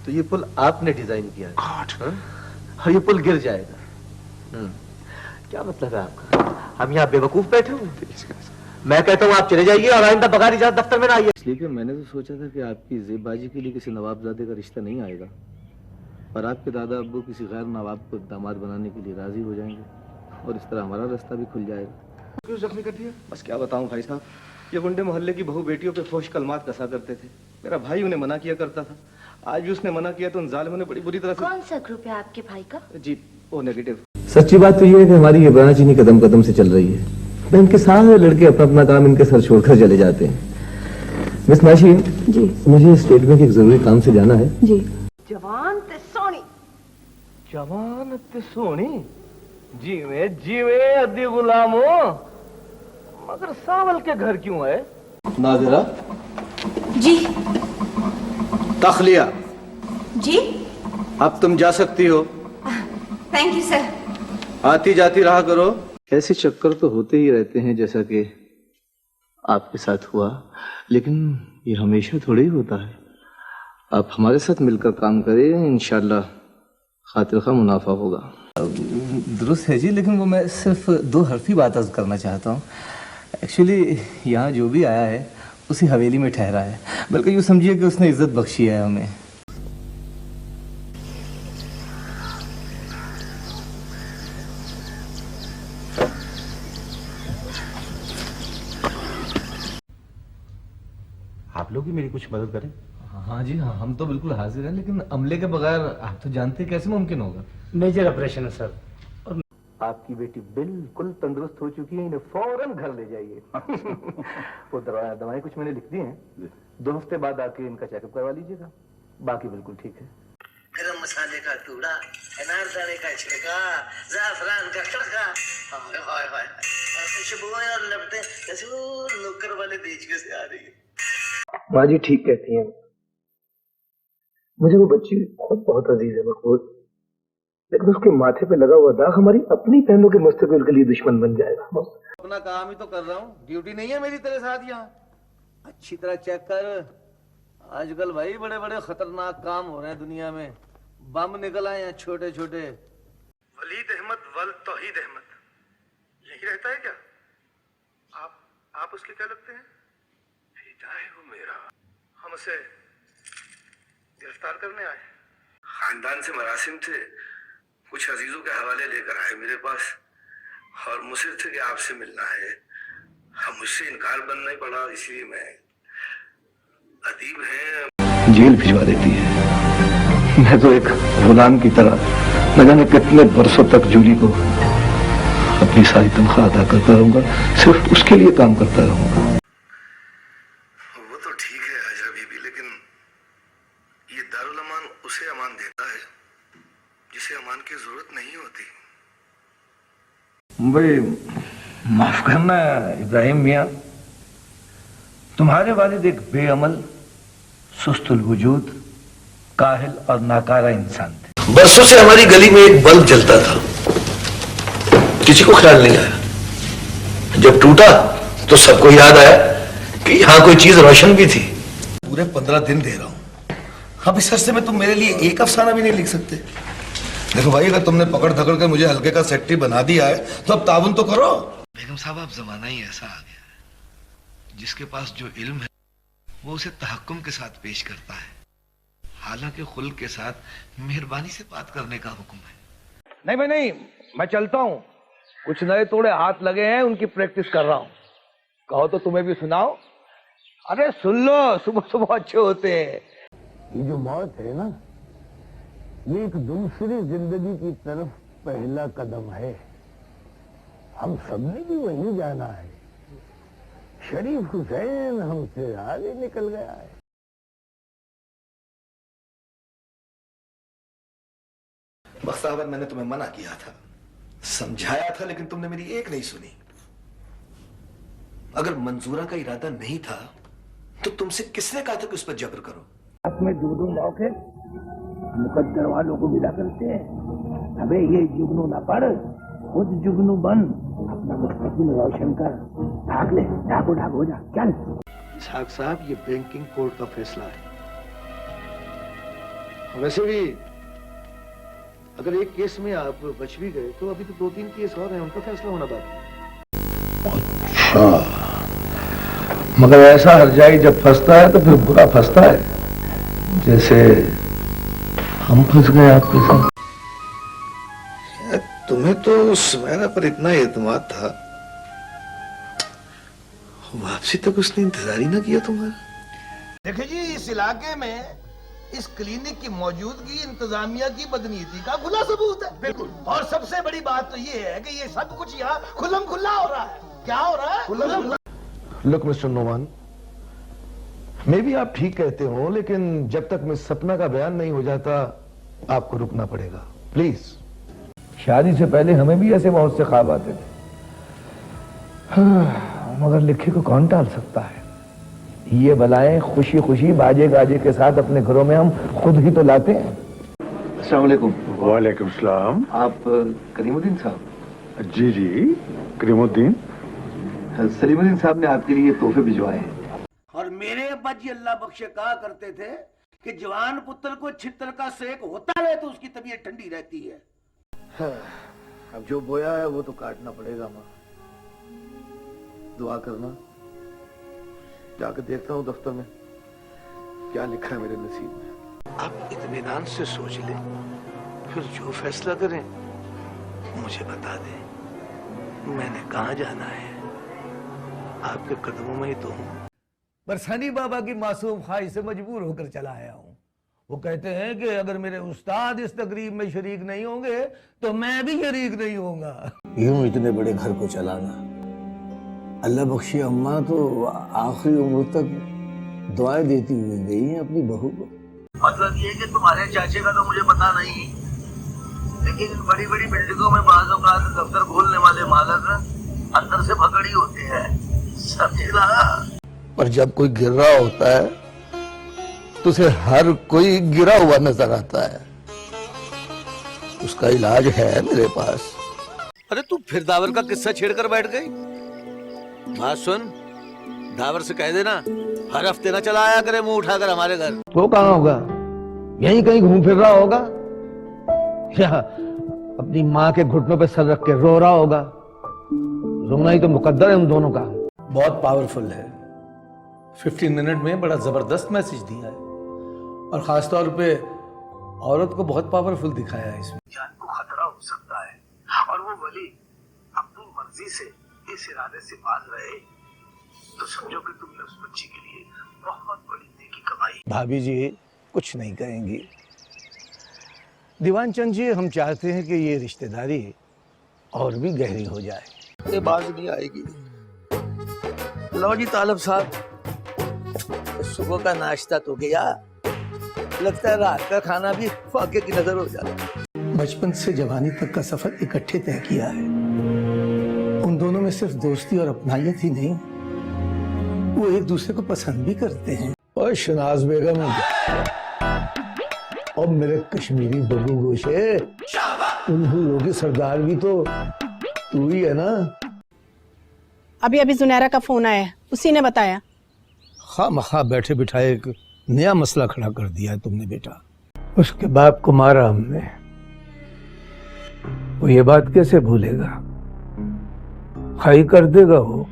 तो ये पुल आपने डिजाइन किया है और ये पुल गिर जाएगा। क्या मतलब है आपका? हम यहाँ बेवकूफ बैठे हुए हैं। मैं कहता हूँ आप चले जाइए और आइंदा बगैर इजाजत दफ्तर में ना आइए। इसलिए कि मैंने तो सोचा था कि आपकी जेबबाजी के लिए किसी नवाबजादे का रिश्ता नहीं आएगा और आपके दादा अब्बू किसी गैर नवाब को दामाद बनाने के लिए राजी हो जाएंगे और इस तरह हमारा रास्ता भी खुल जाएगा। क्यों जख्मी कर दिया? बस क्या बताऊं भाई साहब, ये गुंडे मोहल्ले की बहू बेटियों पे फोश कलमात कसा करते थे। मेरा भाई उन्हें मना किया करता था, आज भी उसने मना किया तो उन जालिमों ने बड़ी बुरी तरह से। कौन सा ग्रुप है आपके भाई का? जी ओ नेगेटिव। सच्ची बात तो ये है कि हमारी ये बराना चीनी कदम कदम से चल रही है। मैं इनके सारे लड़के अपना अपना काम इनके सर छोड़कर चले जाते हैं। मिस माशी जी, मुझे स्टेट बैंक एक जरूरी काम से जाना है जी। जवान ते सोनी, जवान ते सोनी, जीवे अद्दी गुलामो, मगर सावल के घर क्यों है? नाज़िरा जी। तखलिया जी अब तुम जा सकती हो। Thank you sir. आती जाती रहा करो। ऐसे चक्कर तो होते ही रहते हैं जैसा कि आपके साथ हुआ, लेकिन ये हमेशा थोड़ी ही होता है। आप हमारे साथ मिलकर काम करें, इंशाल्लाह खातिर का मुनाफा होगा। दुरुस्त है जी, लेकिन वो मैं सिर्फ दो हरफी बात अर्ज करना चाहता हूँ। एक्चुअली यहाँ जो भी आया है उसी हवेली में ठहरा है, बल्कि यूँ समझिए कि उसने इज्जत बख्शी है हमें। आप लोग भी मेरी कुछ मदद करें। हाँ जी हाँ, हम तो बिल्कुल हाजिर हैं, लेकिन अमले के बगैर आप तो जानते हैं कैसे मुमकिन होगा। मेजर ऑपरेशन है सर। और आपकी बेटी बिल्कुल तंदुरुस्त हो चुकी है, इन्हें फौरन घर ले जाइए। वो दवाएं कुछ मैंने लिख दी हैं, 2 हफ्ते बाद आके इनका चेकअप करवा लीजिएगा, बाकी बिल्कुल ठीक है। गरम मसाले का टुकड़ा, अनारदाने का छिलका, ज़ाफ़रान का तड़का, हाय हाय हाय, खुशबुएं और लपटें जैसे वो नौकर वाले देचके से आ रही है। माँ जी ठीक कहती हैं, मुझे वो बच्ची खुद बहुत अजीज है मकबूल, लेकिन उसके माथे पे लगा हुआ दाग हमारी अपनी बहनों के मुस्तकबिल के लिए दुश्मन बन जाएगा। अपना काम ही तो कर रहा हूँ, ड्यूटी नहीं है मेरी तेरे साथ यहाँ। अच्छी तरह चेक कर, आजकल भाई बड़े बड़े खतरनाक काम हो रहे हैं दुनिया में, बम निकल आए हैं छोटे छोटे। वलीद अहमद वल तौहीद अहमद यही रहता है क्या? आप उसके क्या लगते हैं? पिता है वो मेरा। हम उसे गिरफ्तार करने आए। खानदान से मरासिम थे, कुछ अजीजों के हवाले लेकर आए मेरे पास और मुझसे थे कि आपसे मिलना है। हम मुझसे इनकार बनना ही पड़ा, इसलिए मैं अदीब है जेल भिजवा देती है। मैं तो एक गुलाम की तरह न जाने कितने बरसों तक जूली को अपनी सारी तनख्वाह अदा करता रहूंगा, सिर्फ उसके लिए काम करता रहूंगा। वो तो ठीक है आजा बीबी, लेकिन ये दारुल अमान उसे अमान देता है जिसे अमान की जरूरत नहीं होती। भाई माफ करना इब्राहिम मियाँ, तुम्हारे वालिद एक बेअमल, सुस्तुल वजूद, काहिल और नाकारा इंसान थे। बरसों से हमारी गली में एक बल्ब जलता था, किसी को ख्याल नहीं आया। जब टूटा तो सबको याद आया कि यहाँ कोई चीज रोशन भी थी। पूरे 15 दिन दे रहा हूँ, अब इस अरसे में तुम मेरे लिए एक अफसाना भी नहीं लिख सकते। देखो भाई, अगर तुमने पकड़ धकड़ कर मुझे हल्के का सेक्रेटरी बना दिया है तो अब ताउन तो करो। बेगम साहब, अब जमाना ही ऐसा आ गया है, जिसके पास जो इल्म है वो उसे तहक्कुम के साथ पेश करता है, हालांकि खुल्क के साथ मेहरबानी से बात करने का हुक्म है। नहीं भाई नहीं, मैं चलता हूँ, कुछ नए तोड़े हाथ लगे हैं, उनकी प्रैक्टिस कर रहा हूँ। कहो तो तुम्हें भी सुनाओ। अरे सुन लो, सुबह सुबह अच्छे होते हैं। ये जो मौत है ना, ये एक दूसरी जिंदगी की तरफ पहला कदम है। हम सबने भी वही जाना है। शरीफ हुसैन हमसे आगे निकल गया है। बख्तावर, मैंने तुम्हें मना किया था, समझाया था, लेकिन तुमने मेरी एक नहीं सुनी। अगर मंजूरा का इरादा नहीं था तो तुमसे किसने कहा था कि उस पर जबर करो? साथ में जुगनू मौके मुकद्दर वालों को मिला करते हैं। अबे ये जुगनू ना पढ़, खुद जुगनू बन, अपना मुस्तकबिल रोशन कर। भाग ले, ढाको ढाक हो जा, चल। साहब, ये बैंकिंग कोर्ट का फैसला है वैसे भी अगर एक केस में आप बच भी गए तो अभी तो 2-3 केस और हैं, उनका फैसला होना बाकी है। अच्छा, मगर ऐसा हरजाई जब फंसता है तो फिर बुरा फंसता है, जैसे हम फंस गए आपके साथ। तुम्हें तो सुमैरा पर इतना एतमाद था, वापसी तक उसने इंतजार ही ना किया तुम्हारा। देखिए जी, इस इलाके में इस क्लिनिक की मौजूदगी इंतजामिया की बदनीति का खुला सबूत है। बिल्कुल। और सबसे बड़ी बात तो ये है कि ये सब कुछ यहाँ खुल्लम खुल्ला हो रहा है। क्या हो रहा है? खुल्लम खुल्ला। लुक मिस्टर नोमान, मे भी आप ठीक कहते हो, लेकिन जब तक मिस सपना का बयान नहीं हो जाता आपको रुकना पड़ेगा, प्लीज। शादी से पहले हमें भी ऐसे बहुत से ख्वाब आते थे, मगर लिखे को कौन टाल सकता है। ये बलाएं खुशी खुशी बाजे गाजे के साथ अपने घरों में हम खुद ही तो लाते हैं। अस्सलाम वालेकुम। वालेकुम सलाम। आप करीमुद्दीन साहब? जी जी, करीमुद्दीन। सलीमुद्दीन साहब ने आपके लिए तोहफे भिजवाए हैं। और मेरे अब्बा जी अल्लाह बख्शे कहा करते थे कि जवान पुत्र को छितर का सेक होता रहे तो उसकी तबीयत ठंडी रहती है। अब जो बोया है वो तो काटना पड़ेगा। माँ, दुआ करना। जाकर देखता हूँ दफ्तर में क्या लिखा है मेरे नसीब में। आप इत्मीनान से सोच लें, फिर जो फैसला करें मुझे बता दें। मैंने कहाँ जाना है, आपके कदमों में ही तो हूँ। बरसानी बाबा की मासूम ख्वाहिश से मजबूर होकर चला आया हूँ। वो कहते हैं कि अगर मेरे उस्ताद इस तकरीब में शरीक नहीं होंगे तो मैं भी शरीक नहीं होऊंगा। यूं इतने बड़े घर को चलाना, अल्लाह बख्शी अम्मा तो आखिरी उम्र तक दुआएं देती हुई गई हैं अपनी बहू को। मतलब ये कि तुम्हारे चाचे का तो मुझे पता नहीं, लेकिन इन बड़ी बड़ी बिल्डिंगों में बाज़ औक़ात दफ्तर खोलने वाले मालक अंदर से भगड़ी होते हैं, समझेगा। पर जब कोई गिर रहा होता है तो उसे हर कोई गिरा हुआ नजर आता है। उसका इलाज है मेरे पास। अरे तू फिर दावर का किस्सा छेड़कर बैठ गई। बात सुन, दावर से कह देना हर हफ्ते ना चला आया करे मुंह उठाकर हमारे घर। वो कहाँ होगा? यहीं कहीं घूम फिर रहा होगा, या अपनी माँ के घुटनों पे सर रख के रो रहा होगा। रोना ही तो मुकद्दर है उन दोनों का। बहुत पावरफुल है। 15 मिनट में बड़ा जबरदस्त मैसेज दिया है, और खास तौर पे औरत को बहुत पावरफुल दिखाया है इसमें। जान को खतरा हो सकता है, और वो वली अपनी मर्जी से इस इरादे से बाज रहे तो समझो कि तुमने उस बच्ची के लिए बहुत बड़ी नेकी कमाई। भाभी जी कुछ नहीं कहेंगी। दीवान चंद जी, हम चाहते हैं कि ये रिश्तेदारी और भी गहरी हो जाए। ये बात नहीं आएगी। लो जी तालब साहब, सुबह का नाश्ता तो गया, लगता है रात का खाना भी फाके की नजर हो जाता। बचपन से जवानी तक का सफर इकट्ठे तय किया है। उन दोनों में सिर्फ दोस्ती और अपनायत ही नहीं, वो एक दूसरे को पसंद भी करते हैं। और शनाज बेगम और मेरे कश्मीरी बबू गोशे, उन हुलों की सरदार भी तो तू ही है ना। अभी अभी जुनैरा का फोन आया है, उसी ने बताया। खामखा बैठे बिठाए एक नया मसला खड़ा कर दिया है तुमने बेटा। उसके बाप को मारा हमने, वो ये बात कैसे भूलेगा? खाई कर देगा वो।